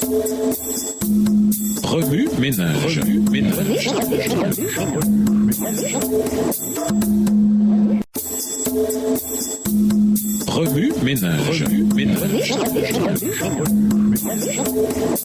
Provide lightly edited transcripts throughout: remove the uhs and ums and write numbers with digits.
Remue ménage. Remue ménage.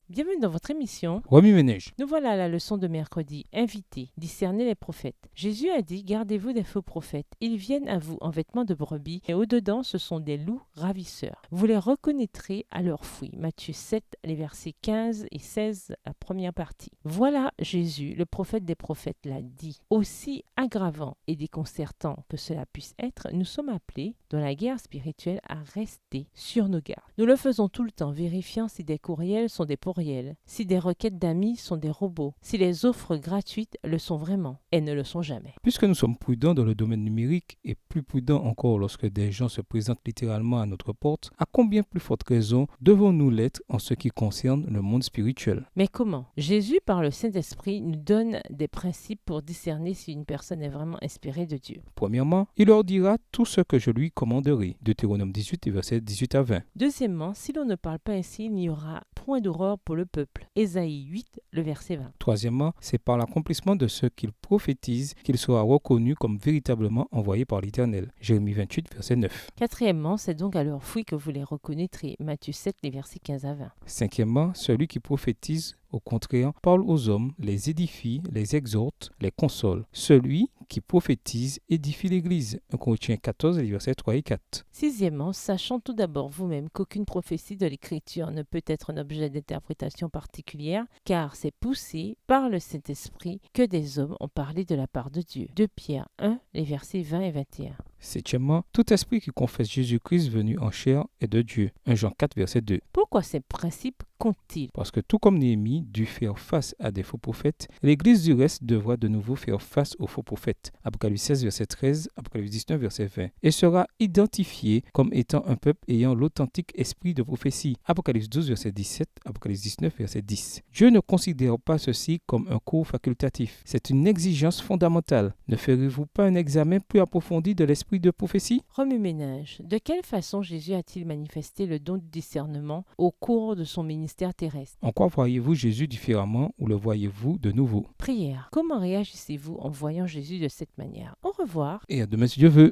Bienvenue dans votre émission. Remue ménage. Nous voilà à la leçon de mercredi. Invité, discerner les prophètes. Jésus a dit, gardez-vous des faux prophètes. Ils viennent à vous en vêtements de brebis et au-dedans ce sont des loups ravisseurs. Vous les reconnaîtrez à leurs fruits. Matthieu 7, les versets 15 et 16, la première partie. Voilà Jésus, le prophète des prophètes, l'a dit. Aussi aggravant et déconcertant que cela puisse être, nous sommes appelés, dans la guerre spirituelle, à rester sur nos gardes. Nous le faisons tout le temps, vérifiant si des courriels sont des pourriels, si des requêtes d'amis sont des robots, si les offres gratuites le sont vraiment. Elles ne le sont jamais. Puisque nous sommes prudents dans le domaine numérique et plus prudents encore lorsque des gens se présentent littéralement à notre porte, à combien plus forte raison devons-nous l'être en ce qui concerne le monde spirituel? Mais comment? Jésus, par le Saint-Esprit, nous donne des principes pour discerner si une personne est vraiment inspirée de Dieu. Premièrement, il leur dira tout ce que je lui commanderai. Deutéronome 18, versets 18 à 20. Deuxièmement, si l'on ne parle pas ainsi, il n'y aura point d'horreur pour le peuple. Ésaïe 8, le verset 20. Troisièmement, c'est par l'accomplissement de ce qu'il prophétise qu'il sera reconnu comme véritablement envoyé par l'Éternel. Jérémie 28, verset 9. Quatrièmement, c'est donc à leurs fruits que vous les reconnaîtrez. Matthieu 7, les versets 15 à 20. Cinquièmement, celui qui prophétise, au contraire, parle aux hommes, les édifie, les exhorte, les console. Celui qui prophétise édifie l'Église. 1 Corinthiens 14, les versets 3 et 4. Sixièmement, sachant tout d'abord vous-même qu'aucune prophétie de l'Écriture ne peut être un objet d'interprétation particulière, car c'est poussé par le Saint-Esprit que des hommes ont parlé de la part de Dieu. 2 Pierre 1, les versets 20 et 21. Septièmement, tout esprit qui confesse Jésus-Christ venu en chair est de Dieu. 1 Jean 4, verset 2. Pourquoi ces principes comptent-ils? Parce que tout comme Néhémie dut faire face à des faux prophètes, l'Église du reste devra de nouveau faire face aux faux prophètes. Apocalypse 16, verset 13, Apocalypse 19, verset 20. Et sera identifié comme étant un peuple ayant l'authentique esprit de prophétie. Apocalypse 12, verset 17, Apocalypse 19, verset 10. Dieu ne considère pas ceci comme un cours facultatif. C'est une exigence fondamentale. Ne ferez-vous pas un examen plus approfondi de l'esprit de prophétie? Remue-ménage. De quelle façon Jésus a-t-il manifesté le don du discernement au cours de son ministère terrestre? En quoi voyez-vous Jésus différemment ou le voyez-vous de nouveau? Prière. Comment réagissez-vous en voyant Jésus de cette manière? Au revoir. Et à demain si Dieu veut.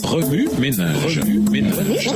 Remue ménage. Remue ménage.